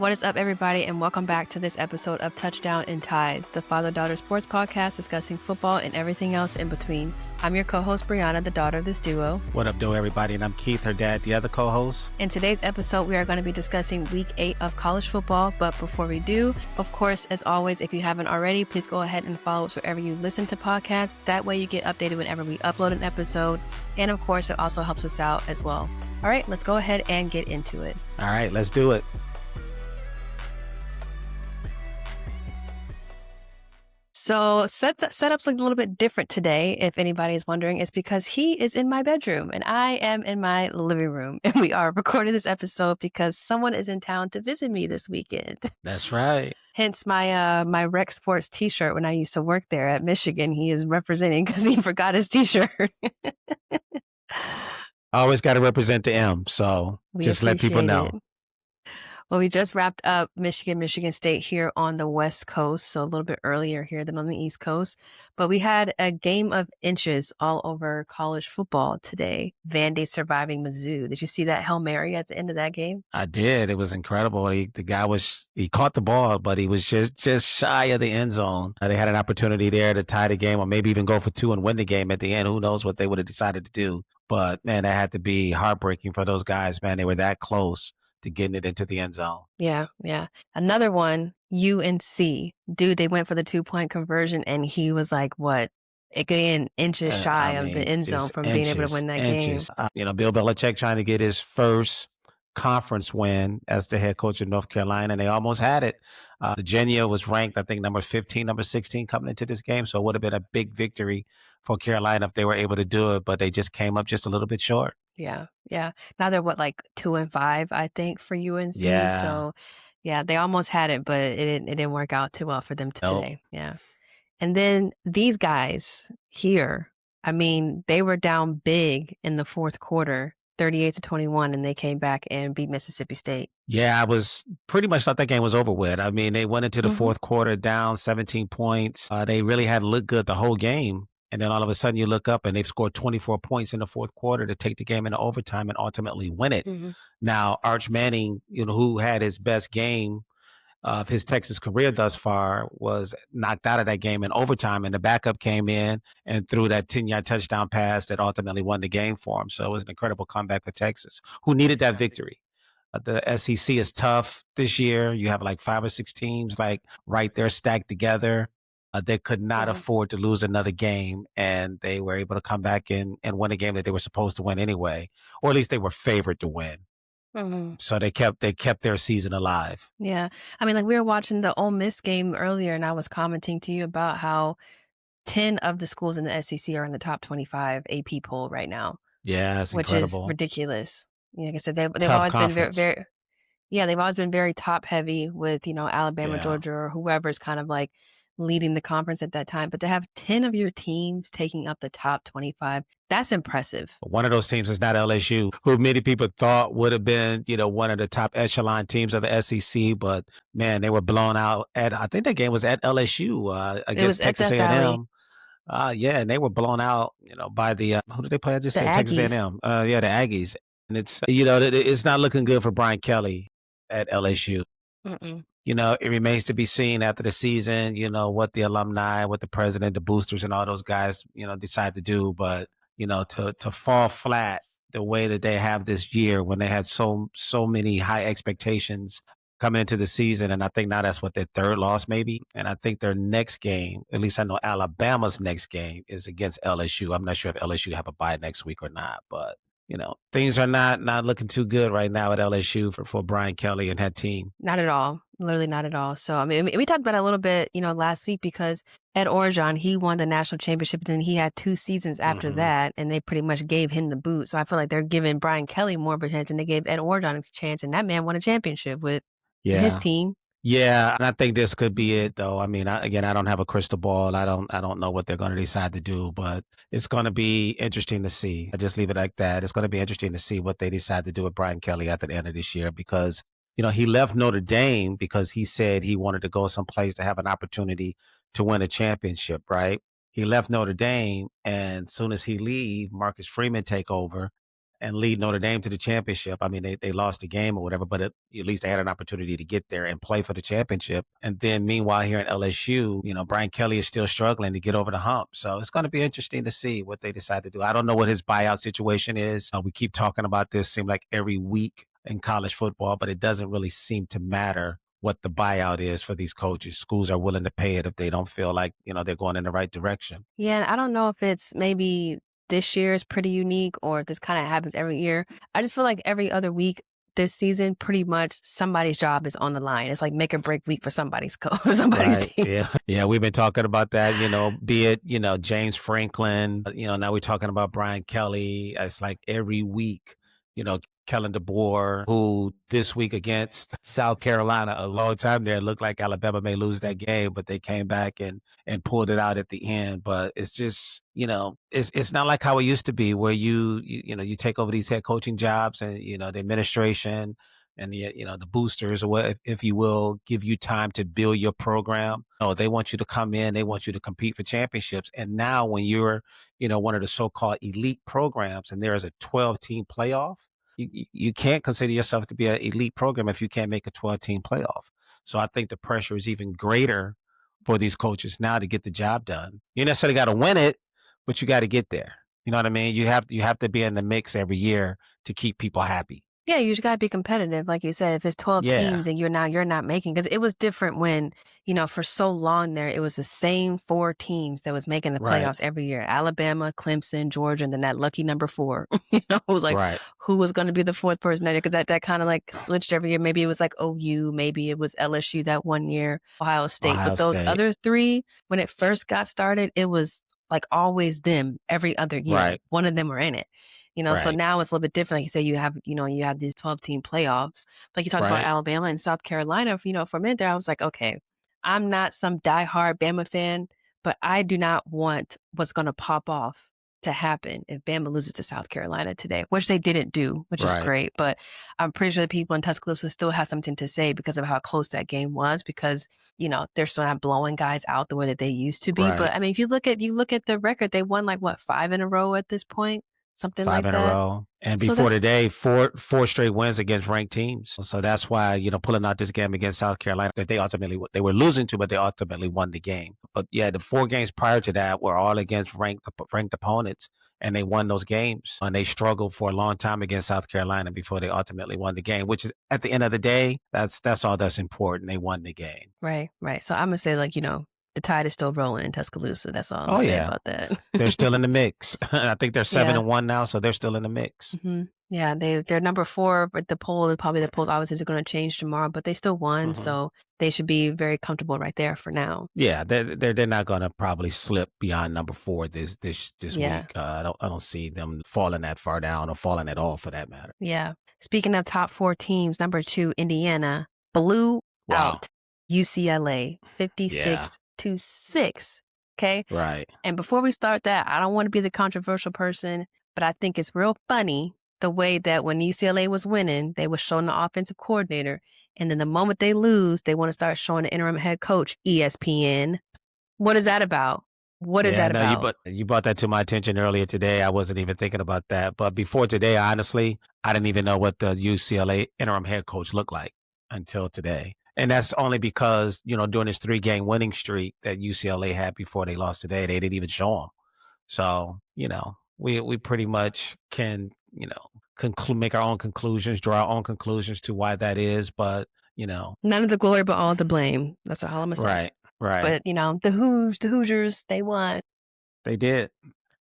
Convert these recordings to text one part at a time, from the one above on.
What is up, everybody, and welcome back to this episode of Touchdown and Ties, the father-daughter sports podcast discussing football and everything else in between. I'm your co-host, Brianna, the daughter of this duo. What up, though, everybody? And I'm Keith, her dad, the other co-host. In today's episode, we are going to be discussing Week 8 of college football. But before we do, of course, as always, if you haven't already, please go ahead and follow us wherever you listen to podcasts. That way you get updated whenever we upload an episode. And of course, it also helps us out as well. All right, let's go ahead and get into it. All right, let's do it. So setup's a little bit different today, if anybody is wondering. It's because he is in my bedroom and I am in my living room. And we are recording this episode because someone is in town to visit me this weekend. That's right. Hence my Rec Sports t-shirt when I used to work there at Michigan. He is representing because he forgot his t-shirt. I always got to represent the M, so just let people know. Well, we just wrapped up Michigan State here on the West Coast, so a little bit earlier here than on the East Coast. But we had a game of inches all over college football today. Vandy surviving Mizzou. Did you see that Hail Mary at the end of that game? I did. It was incredible. The guy he caught the ball, but he was just shy of the end zone. They had an opportunity there to tie the game or maybe even go for two and win the game at the end. Who knows what they would have decided to do. But, man, that had to be heartbreaking for those guys, man. They were that close to getting it into the end zone. Yeah. Another one, UNC. Dude, they went for the 2-point conversion, and he was like, what? Again, inches shy of the end zone from being able to win that game. Bill Belichick trying to get his first conference win as the head coach of North Carolina, and they almost had it. Virginia was ranked, I think, number 15, number 16 coming into this game, so it would have been a big victory for Carolina if they were able to do it, but they just came up just a little bit short. Yeah. Now they're 2-5, I think, for UNC. Yeah. So, yeah, they almost had it, but it didn't work out too well for them today. Yeah. And then these guys here, I mean, they were down big in the fourth quarter, 38-21, and they came back and beat Mississippi State. Yeah, I was pretty much thought that game was over with. I mean, they went into the fourth quarter down 17 points. They really hadn't looked good the whole game. And then all of a sudden you look up and they've scored 24 points in the fourth quarter to take the game into overtime and ultimately win it. Mm-hmm. Now, Arch Manning, who had his best game of his Texas career thus far, was knocked out of that game in overtime, and the backup came in and threw that 10-yard touchdown pass that ultimately won the game for him. So it was an incredible comeback for Texas, who needed that victory. The SEC is tough this year. You have 5 or 6 teams right there stacked together. They could not afford to lose another game, and they were able to come back and win a game that they were supposed to win anyway, or at least they were favored to win. Mm-hmm. So they kept their season alive. Yeah. I mean, we were watching the Ole Miss game earlier, and I was commenting to you about how 10 of the schools in the SEC are in the top 25 AP poll right now. Yeah, that's which incredible. Is ridiculous. Like I said, they've always been very they've always been very top heavy with, Alabama, Georgia, or whoever's kind of leading the conference at that time. But to have 10 of your teams taking up the top 25, that's impressive. One of those teams is not LSU, who many people thought would have been, one of the top echelon teams of the SEC. But, man, they were blown out I think that game was at LSU against Texas A&M. And they were blown out, by the, who did they play? I just said Texas A&M. The Aggies. And it's, it's not looking good for Brian Kelly at LSU. Mm-mm. It remains to be seen after the season, what the alumni, what the president, the boosters, and all those guys, decide to do. But, to fall flat the way that they have this year when they had so many high expectations coming into the season. And I think now that's their third loss maybe. And I think their next game, at least I know Alabama's next game, is against LSU. I'm not sure if LSU have a bye next week or not, but things are not looking too good right now at LSU for Brian Kelly and that team. Not at all. Literally not at all. So, I mean, we talked about it a little bit, last week because Ed Orgeron, he won the national championship, and then he had 2 seasons after that, and they pretty much gave him the boot. So I feel like they're giving Brian Kelly more of a chance than they gave Ed Orgeron a chance, and that man won a championship with his team. Yeah, and I think this could be it, though. I mean, I don't have a crystal ball. I don't know what they're going to decide to do, but it's going to be interesting to see. I just leave it like that. It's going to be interesting to see what they decide to do with Brian Kelly at the end of this year because, he left Notre Dame because he said he wanted to go someplace to have an opportunity to win a championship, right? He left Notre Dame, and as soon as he leave, Marcus Freeman take over. and lead Notre Dame to the championship. I mean, they lost the game or whatever, but at least they had an opportunity to get there and play for the championship. And then meanwhile, here in LSU, Brian Kelly is still struggling to get over the hump. So it's going to be interesting to see what they decide to do. I don't know what his buyout situation is. We keep talking about this, seem like every week in college football, but it doesn't really seem to matter what the buyout is for these coaches. Schools are willing to pay it if they don't feel like, they're going in the right direction. Yeah, and I don't know if it's maybe this year is pretty unique or if this kind of happens every year. I just feel like every other week this season, pretty much somebody's job is on the line. It's like make or break week for somebody's somebody's Right. team. Yeah. Yeah. We've been talking about that, be it, James Franklin, now we're talking about Brian Kelly. It's like every week, Kellen DeBoer, who this week against South Carolina, a long time there, it looked like Alabama may lose that game, but they came back and pulled it out at the end. But it's just, it's not like how it used to be where you take over these head coaching jobs and, the administration and the boosters or what, if you will, give you time to build your program. No, they want you to come in, they want you to compete for championships. And now when you're, one of the so-called elite programs and there is a 12-team playoff, you can't consider yourself to be an elite program if you can't make a 12-team playoff. So I think the pressure is even greater for these coaches now to get the job done. You necessarily got to win it, but you got to get there. You know what I mean? You have to be in the mix every year to keep people happy. Yeah, you just got to be competitive. Like you said, if it's 12 teams and you're not making, because it was different when, for so long there, it was the same 4 teams that was making the playoffs every year. Alabama, Clemson, Georgia, and then that lucky number 4, it was like, who was going to be the 4th person there? Because that kind of like switched every year. Maybe it was like OU, maybe it was LSU that one year, Ohio State. But those other 3, when it first got started, it was like always them every other year. Like one of them were in it. So now it's a little bit different. Like you say, you have these 12-team playoffs. Like you talked about Alabama and South Carolina, for a minute there, I was like, okay, I'm not some diehard Bama fan, but I do not want what's going to pop off to happen if Bama loses to South Carolina today, which they didn't do, which is great. But I'm pretty sure the people in Tuscaloosa still have something to say because of how close that game was, because, they're still not blowing guys out the way that they used to be. But I mean, if you look at the record, they won like 5 in a row at this point. Something 5 like in that. a row. And before today, four straight wins against ranked teams. So that's why, pulling out this game against South Carolina that they were losing to, but they ultimately won the game. But yeah, the 4 games prior to that were all against ranked opponents, and they won those games. And they struggled for a long time against South Carolina before they ultimately won the game, which is at the end of the day, that's all that's important. They won the game. Right. So I'm going to say, like, the tide is still rolling in Tuscaloosa. That's all I'm going to say about that. They're still in the mix. I think they're 7-1 now, so they're still in the mix. Mm-hmm. Yeah, they're number 4, but the poll obviously is going to change tomorrow, but they still won, so they should be very comfortable right there for now. Yeah, they're not going to probably slip beyond number 4 this week. I don't see them falling that far down or falling at all for that matter. Yeah. Speaking of top 4 teams, number 2 Indiana blew out UCLA 56-6. Okay. Right. And before we start that, I don't want to be the controversial person, but I think it's real funny the way that when UCLA was winning, they were showing the offensive coordinator. And then the moment they lose, they want to start showing the interim head coach, ESPN. What is that about? What is that about? You brought that to my attention earlier today. I wasn't even thinking about that. But before today, honestly, I didn't even know what the UCLA interim head coach looked like until today. And that's only because, during this 3-game winning streak that UCLA had before they lost today, they didn't even show them. So, we pretty much can, make our own conclusions, draw our own conclusions to why that is. But, none of the glory, but all the blame. That's all I'm going to say. Right. But, the Hoosiers, they won. They did.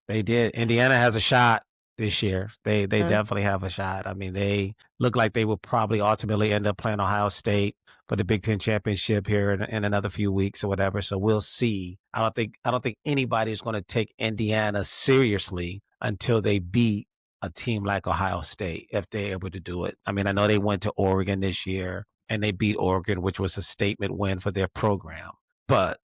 Indiana has a shot this year. They definitely have a shot. I mean, they look like they will probably ultimately end up playing Ohio State for the Big Ten championship here in another few weeks or whatever. So we'll see. I don't think anybody is going to take Indiana seriously until they beat a team like Ohio State, if they're able to do it. I mean, I know they went to Oregon this year and they beat Oregon, which was a statement win for their program. But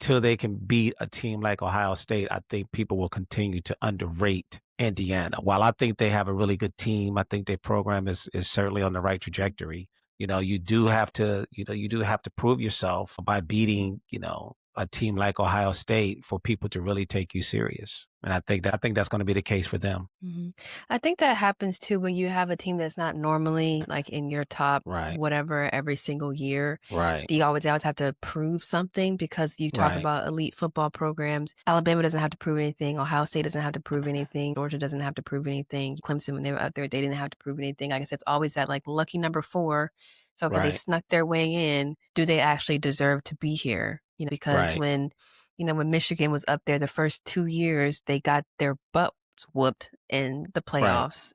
till they can beat a team like Ohio State, I think people will continue to underrate Indiana. While I think they have a really good team, I think their program is certainly on the right trajectory. You do have to prove yourself by beating, a team like Ohio State for people to really take you serious. And I think that's going to be the case for them. Mhm. I think that happens too when you have a team that's not normally like in your top Right. whatever every single year. Right. You always have to prove something because you talk Right. about elite football programs. Alabama doesn't have to prove anything. Ohio State doesn't have to prove anything. Georgia doesn't have to prove anything. Clemson, when they were out there, they didn't have to prove anything. Like I said, it's always that like lucky number 4. So okay, they Right. snuck their way in. Do they actually deserve to be here? Because Right. when Michigan was up there the first 2 years, they got their butts whooped in the Right. playoffs,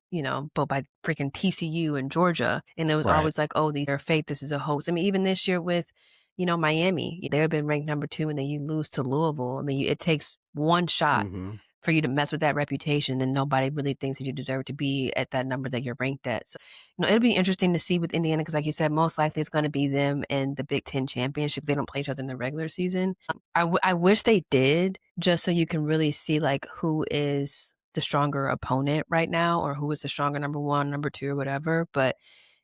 but by freaking TCU and Georgia. And it was Right. always like, oh, they're fake. This is a hoax. I mean, even this year with, Miami, they've been ranked number 2 and then you lose to Louisville. I mean, it takes one shot Mm-hmm. for you to mess with that reputation, and nobody really thinks that you deserve to be at that number that you're ranked at. So, it'll be interesting to see with Indiana because, like you said, most likely it's going to be them and the Big Ten championship. They don't play each other in the regular season. I wish they did, just so you can really see like who is the stronger opponent right now, or who is the stronger number 1, number 2, or whatever. But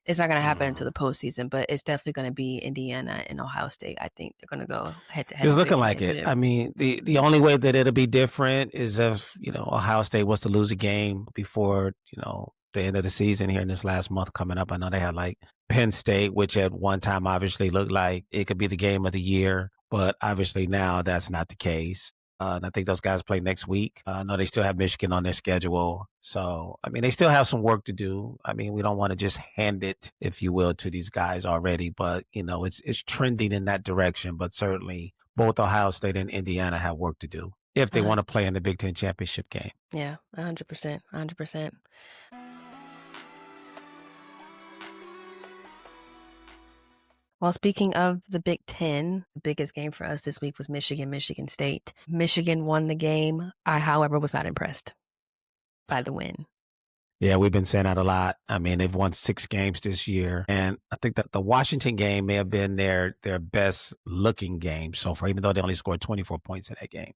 it's not going to happen until the postseason. But it's definitely going to be Indiana and Ohio State. I think they're going to go head to head in It's the Big looking Ten like it. championship. I mean, the only way that it'll be different is if, Ohio State was to lose a game before, the end of the season here in this last month coming up. I know they had like Penn State, which at one time obviously looked like it could be the game of the year, but obviously now that's not the case. And I think those guys play next week. I know they still have Michigan on their schedule. So, I mean, they still have some work to do. I mean, we don't want to just hand it, if you will, to these guys already, but, it's trending in that direction. But certainly both Ohio State and Indiana have work to do if they want to play in the Big Ten championship game. Yeah, 100%, 100%. Well, speaking of the Big Ten, the biggest game for us this week was Michigan State. Michigan won the game. I, however, was not impressed by the win. Yeah, we've been saying that a lot. I mean, they've won 6 games this year. And I think that the Washington game may have been their best looking game so far, even though they only scored 24 points in that game.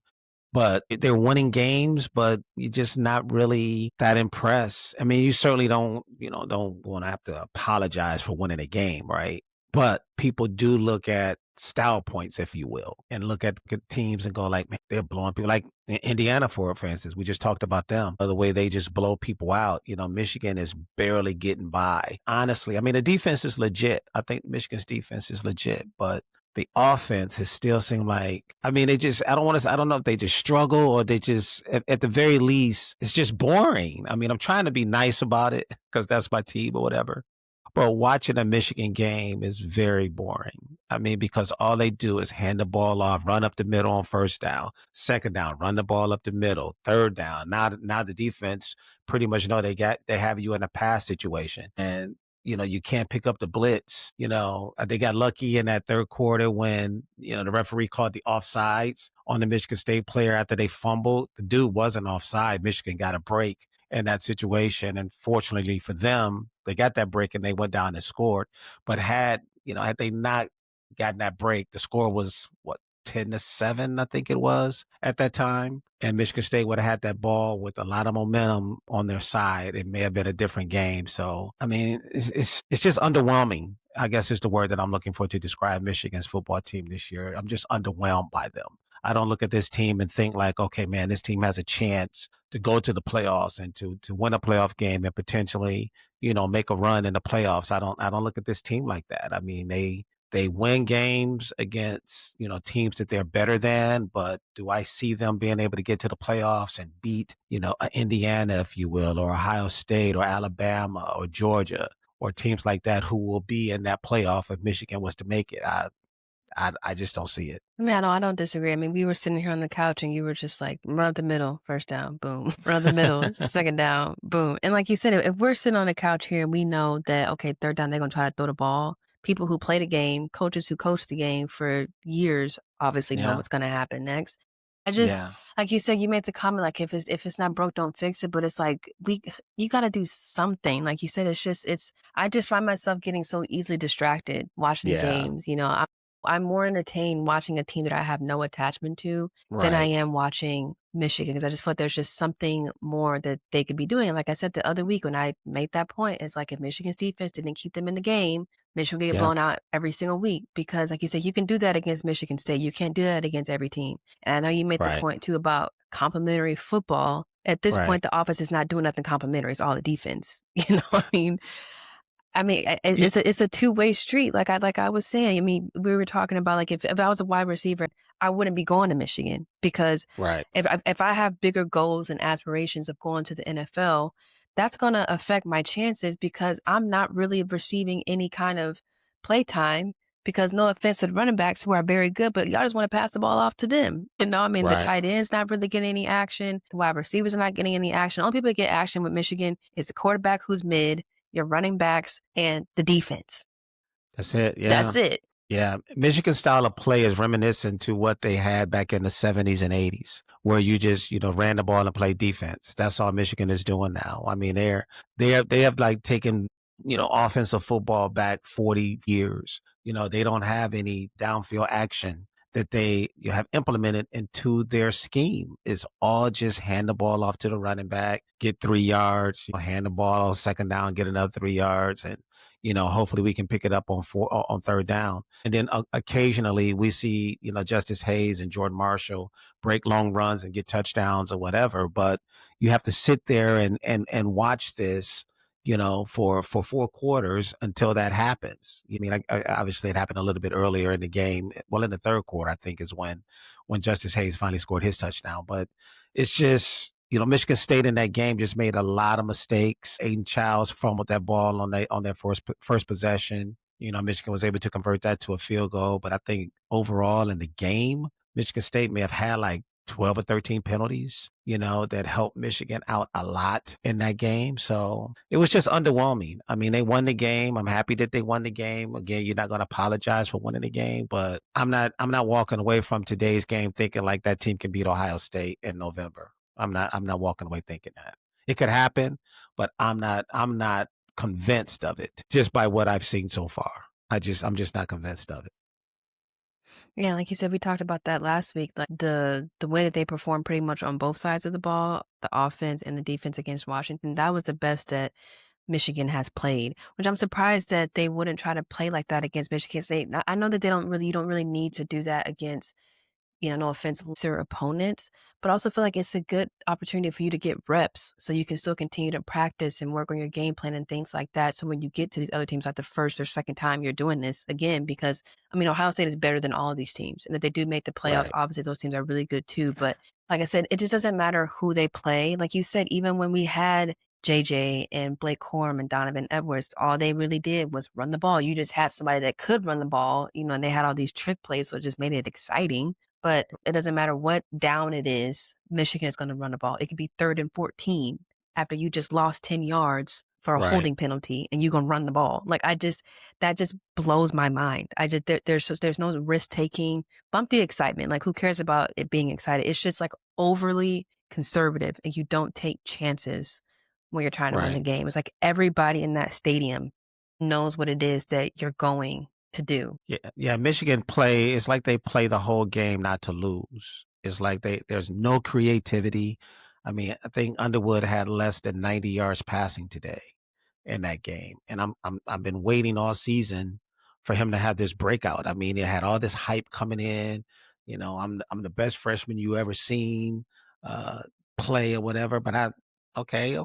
But they're winning games, but you're just not really that impressed. I mean, you certainly don't want to have to apologize for winning a game, right? But people do look at style points, if you will, and look at teams and go like, man, they're blowing people. Like Indiana, for instance, we just talked about them, the way they just blow people out. Michigan is barely getting by. Honestly, I mean, the defense is legit. I think Michigan's defense is legit, but the offense has still seemed like, I mean, I don't know if they just struggle or they just, at the very least, it's just boring. I mean, I'm trying to be nice about it because that's my team or whatever. But watching a Michigan game is very boring. I mean, because all they do is hand the ball off, run up the middle on first down, second down, run the ball up the middle, third down. Now the defense pretty much know they have you in a pass situation. And you can't pick up the blitz. They got lucky in that third quarter when, the referee called the offsides on the Michigan State player after they fumbled. The dude wasn't offside. Michigan got a break in that situation. And fortunately for them, they got that break and they went down and scored. But had they not gotten that break, the score was 10-7, I think it was at that time. And Michigan State would have had that ball with a lot of momentum on their side. It may have been a different game. So, I mean, it's just underwhelming, I guess is the word that I'm looking for to describe Michigan's football team this year. I'm just underwhelmed by them. I don't look at this team and think like, okay, man, this team has a chance to go to the playoffs and to win a playoff game and potentially, make a run in the playoffs. I don't look at this team like that. I mean, they win games against, teams that they're better than, but do I see them being able to get to the playoffs and beat, Indiana, if you will, or Ohio State or Alabama or Georgia or teams like that who will be in that playoff if Michigan was to make it? I just don't see it. I mean, I don't disagree. I mean, we were sitting here on the couch and you were just like, run up the middle, first down, boom. Run up the middle, second down, boom. And like you said, if we're sitting on the couch here and we know that, okay, third down, they're going to try to throw the ball. People who play the game, coaches who coach the game for years, obviously know what's going to happen next. Like you said, you made the comment, like, if it's not broke, don't fix it. But it's like, you got to do something. Like you said, I just find myself getting so easily distracted watching the games. I'm more entertained watching a team that I have no attachment to than I am watching Michigan because I just felt there's just something more that they could be doing. And like I said the other week when I made that point, it's like if Michigan's defense didn't keep them in the game, Michigan would get Yeah. blown out every single week because, like you said, you can do that against Michigan State. You can't do that against every team. And I know you made the Right. point too about complimentary football. At this Right. point, the offense is not doing nothing complimentary. It's all the defense. You know what I mean? You, It's a two-way street. Like I was saying. I mean, we were talking about like if I was a wide receiver, I wouldn't be going to Michigan because right. if I have bigger goals and aspirations of going to the NFL, that's going to affect my chances because I'm not really receiving any kind of play time. Because no offense to the running backs who are very good, but y'all just want to pass the ball off to them. You know, I mean, the Right. tight end's not really getting any action. The wide receivers are not getting any action. Only people that get action with Michigan is the quarterback who's mid, your running backs, and the defense. That's it. Yeah. That's it. Yeah, Michigan's style of play is reminiscent to what they had back in the 70s and 80s, where you just, ran the ball and played defense. That's all Michigan is doing now. I mean, they have like taken, offensive football back 40 years. They don't have any downfield action that they have implemented into their scheme. It's all just hand the ball off to the running back, get 3 yards, hand the ball second down, get another 3 yards, and hopefully we can pick it up on third down. And then occasionally we see, Justice Hayes and Jordan Marshall break long runs and get touchdowns or whatever. But you have to sit there and watch this, for 4 quarters until that happens. I mean, obviously it happened a little bit earlier in the game. Well, in the third quarter, I think is when Justice Hayes finally scored his touchdown. But it's just, Michigan State in that game just made a lot of mistakes. Aiden Childs fumbled that ball on their first possession. Michigan was able to convert that to a field goal. But I think overall in the game, Michigan State may have had like 12 or 13 penalties, that helped Michigan out a lot in that game. So it was just underwhelming. I mean, they won the game. I'm happy that they won the game. Again, you're not going to apologize for winning the game, but I'm not walking away from today's game thinking like that team can beat Ohio State in November. I'm not walking away thinking that. It could happen, but I'm not convinced of it just by what I've seen so far. I'm just not convinced of it. Yeah, like you said, we talked about that last week. Like the way that they performed pretty much on both sides of the ball, the offense and the defense against Washington, that was the best that Michigan has played. Which I'm surprised that they wouldn't try to play like that against Michigan State. I know that you don't really need to do that against no offense to your opponents, but I also feel like it's a good opportunity for you to get reps so you can still continue to practice and work on your game plan and things like that. So when you get to these other teams, like the first or second time you're doing this again, because I mean, Ohio State is better than all of these teams. And if they do make the playoffs, Right. obviously those teams are really good too. But like I said, it just doesn't matter who they play. Like you said, even when we had JJ and Blake Corum and Donovan Edwards, all they really did was run the ball. You just had somebody that could run the ball, and they had all these trick plays, so it just made it exciting. But it doesn't matter what down it is, Michigan is going to run the ball. It could be 3rd and 14 after you just lost 10 yards for a Right. holding penalty and you're going to run the ball. Like that just blows my mind. There's no risk taking. Bump the excitement. Like who cares about it being excited? It's just like overly conservative and you don't take chances when you're trying to win the Right. game. It's like everybody in that stadium knows what it is that you're going to do. Yeah, yeah. Michigan play. It's like they play the whole game not to lose. It's like there's no creativity. I mean, I think Underwood had less than 90 yards passing today in that game, and I've been waiting all season for him to have this breakout. I mean, he had all this hype coming in. I'm the best freshman you ever seen uh, play or whatever. But okay,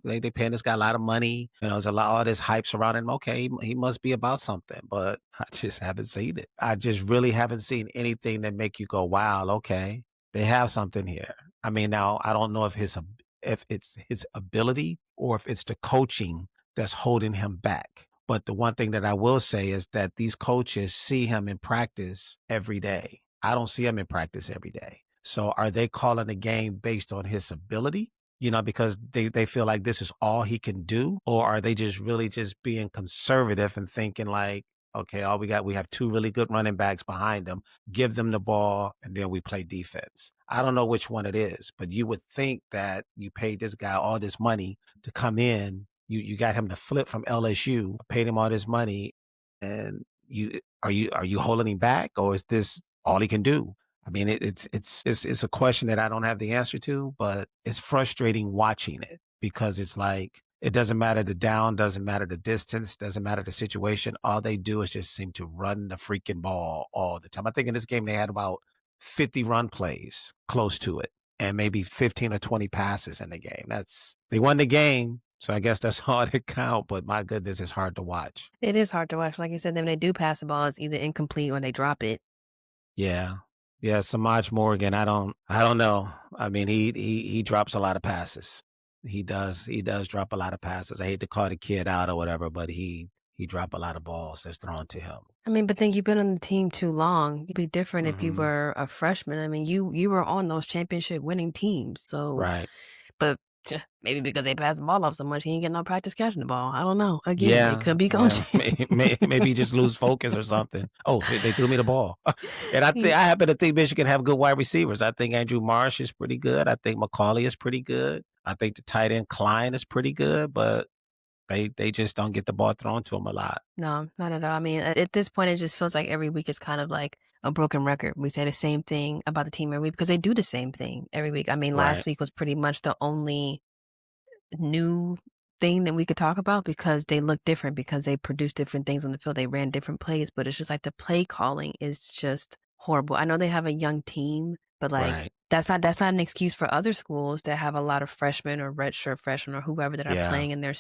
they paying this guy a lot of money. There's all this hype surrounding him. Okay, he must be about something, but I just haven't seen it. I just really haven't seen anything that make you go, wow, okay, they have something here. I mean, now I don't know if it's his ability or if it's the coaching that's holding him back. But the one thing that I will say is that these coaches see him in practice every day. I don't see him in practice every day. So are they calling the game based on his ability? Because they feel like this is all he can do? Or are they just really just being conservative and thinking like, okay, we have 2 really good running backs behind them, give them the ball, and then we play defense. I don't know which one it is, but you would think that you paid this guy all this money to come in. You got him to flip from LSU, paid him all this money, and are you holding him back, or is this all he can do? I mean, it's a question that I don't have the answer to, but it's frustrating watching it because it's like it doesn't matter the down, doesn't matter the distance, doesn't matter the situation. All they do is just seem to run the freaking ball all the time. I think in this game they had about 50 run plays close to it and maybe 15 or 20 passes in the game. They won the game, so I guess that's all that count, but my goodness, it's hard to watch. It is hard to watch. Like you said, then when they do pass the ball, it's either incomplete or they drop it. Yeah. Yeah, Samaj Morgan, I don't know. I mean, he drops a lot of passes. He does drop a lot of passes. I hate to call the kid out or whatever, but he dropped a lot of balls that's thrown to him. I mean, but then you've been on the team too long. It'd be different if you Mhm. were a freshman. I mean, you were on those championship winning teams. So, Right. but maybe because they passed the ball off so much, he ain't getting no practice catching the ball. I don't know. Again, it Yeah, could be yeah. coaching. Maybe he just lose focus or something. Oh, they threw me the ball. And He- I happen to think Michigan have good wide receivers. I think Andrew Marsh is pretty good. I think McCauley is pretty good. I think the tight end Klein is pretty good, but they just don't get the ball thrown to them a lot. No, not at all. I mean, at this point, it just feels like every week is kind of like a broken record. We say the same thing about the team every week because they do the same thing every week. I mean, Right, last week was pretty much the only new thing that we could talk about because they look different because they produce different things on the field. They ran different plays, but it's just like the play calling is just horrible. I know they have a young team, but like right. that's not an excuse for other schools that have a lot of freshmen or redshirt freshmen or whoever that are Yeah, playing and they're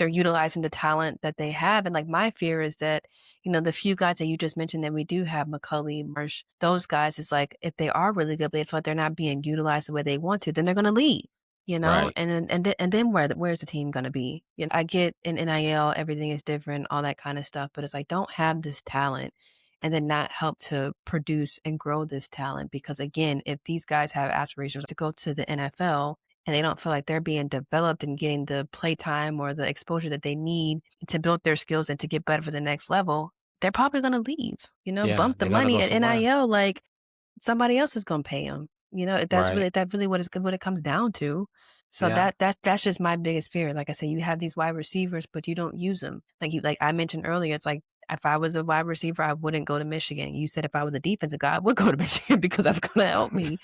utilizing the talent that they have. And like my fear is that, the few guys that you just mentioned that we do have, McCulley, Marsh, those guys is like if they are really good, but they feel like they're not being utilized the way they want to, then they're gonna leave. right, And then where's the team gonna be? I get in NIL, everything is different, all that kind of stuff, but it's like don't have this talent and then not help to produce and grow this talent because again, if these guys have aspirations to go to the NFL and they don't feel like they're being developed and getting the play time or the exposure that they need to build their skills and to get better for the next level, they're probably gonna leave. yeah. Bump the They gotta money go at somewhere. NIL like somebody else is gonna pay them. Right. That's really what it comes down to. So Yeah, that's just my biggest fear. Like I said, you have these wide receivers, but you don't use them. Like I mentioned earlier, it's like if I was a wide receiver, I wouldn't go to Michigan. You said if I was a defensive guy, I would go to Michigan because that's gonna help me.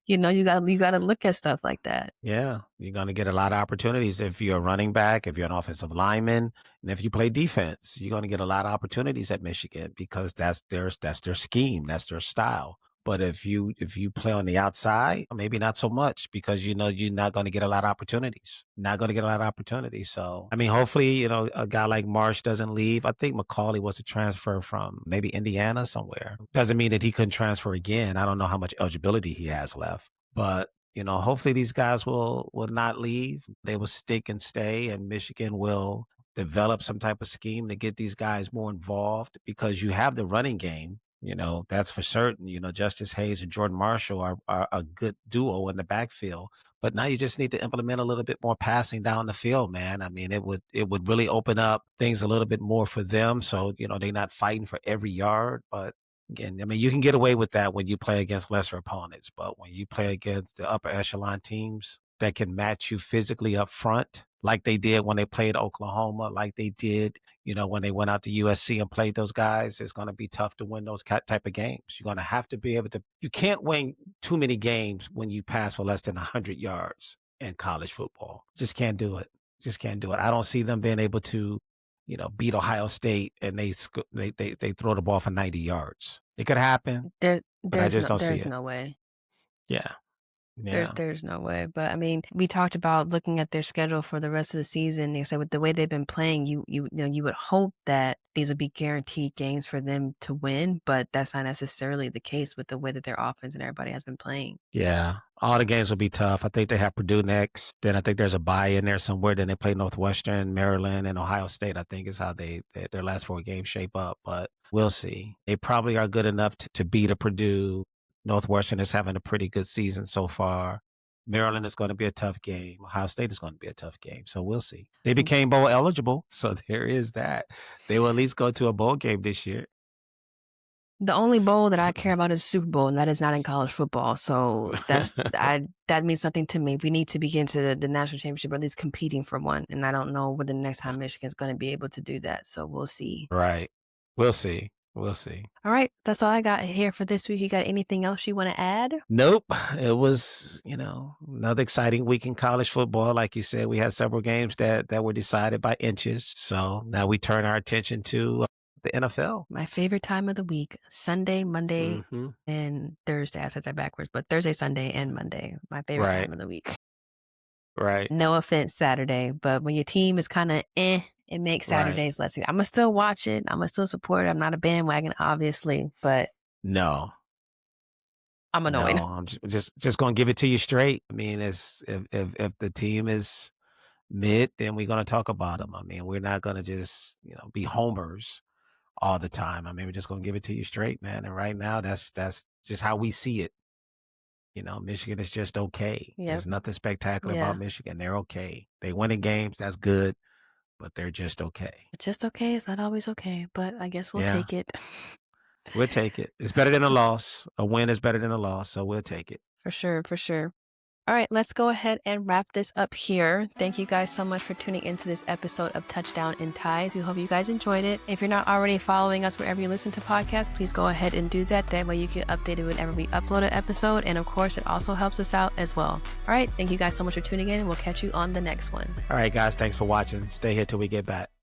You gotta look at stuff like that. yeah. You're gonna get a lot of opportunities if you're a running back, if you're an offensive lineman, and if you play defense. You're gonna get a lot of opportunities at Michigan because that's their scheme, that's their style. But if you play on the outside, maybe not so much because you're not going to get a lot of opportunities. Not going to get a lot of opportunities. So I mean, hopefully, a guy like Marsh doesn't leave. I think McCauley was a transfer from maybe Indiana somewhere. Doesn't mean that he couldn't transfer again. I don't know how much eligibility he has left, but hopefully these guys will not leave. They will stick and stay, and Michigan will develop some type of scheme to get these guys more involved because you have the running game. That's for certain. Justice Hayes and Jordan Marshall are a good duo in the backfield. But now you just need to implement a little bit more passing down the field, man. I mean, it would really open up things a little bit more for them. So, they're not fighting for every yard. But again, I mean, you can get away with that when you play against lesser opponents. But when you play against the upper echelon teams that can match you physically up front, like they did when they played Oklahoma, like they did when they went out to USC and played those guys, it's going to be tough to win those type of games. You're going to have to be able to, you can't win too many games when you pass for less than 100 yards in college football. Just can't do it. Just can't do it. I don't see them being able to, beat Ohio State and they throw the ball for 90 yards. It could happen, There but I there's just no don't see there's it. no way. Yeah. There's Yeah. there's no way. But I mean, we talked about looking at their schedule for the rest of the season. They said with the way they've been playing, you would hope that these would be guaranteed games for them to win, but that's not necessarily the case with the way that their offense and everybody has been playing. Yeah. All the games will be tough. I think they have Purdue next. Then I think there's a bye in there somewhere. Then they play Northwestern, Maryland, and Ohio State. I think is how their last four games shape up. But we'll see. They probably are good enough to beat a Purdue. Northwestern is having a pretty good season so far. Maryland is going to be a tough game. Ohio State is going to be a tough game. So we'll see. They became bowl eligible. So there is that. They will at least go to a bowl game this year. The only bowl that I care about is Super Bowl, and that is not in college football. So that means nothing to me. We need to begin to the national championship, or at least competing for one. And I don't know when the next time Michigan's going to be able to do that. So we'll see. Right. We'll see. We'll see. All right. That's all I got here for this week. You got anything else you want to add? Nope. It was, another exciting week in college football. Like you said, we had several games that were decided by inches. So now we turn our attention to the NFL. My favorite time of the week, Sunday, Monday, Mm-hmm. and Thursday. I said that backwards, but Thursday, Sunday, and Monday. My favorite Right. time of the week. Right. No offense, Saturday, but when your team is kind of it makes Saturdays less. I'm going to still watch it. I'm going to still support it. I'm not a bandwagon, obviously, but No. I'm annoyed. No, I'm just gonna give it to you straight. I mean, it's if the team is mid, then we're gonna talk about them. I mean, we're not gonna just be homers all the time. I mean, we're just gonna give it to you straight, man. And right now, that's just how we see it. Michigan is just okay. Yep. There's nothing spectacular Yeah. about Michigan. They're okay. They winning games, that's good, but they're just okay. Just okay is not always okay, but I guess we'll take it. We'll take it. It's better than a loss. A win is better than a loss, so we'll take it. For sure, for sure. All right, let's go ahead and wrap this up here. Thank you guys so much for tuning into this episode of Touchdown and Ties. We hope you guys enjoyed it. If you're not already following us wherever you listen to podcasts, please go ahead and do that. That way you get updated whenever we upload an episode. And of course, it also helps us out as well. All right, thank you guys so much for tuning in, and we'll catch you on the next one. All right, guys, thanks for watching. Stay here till we get back.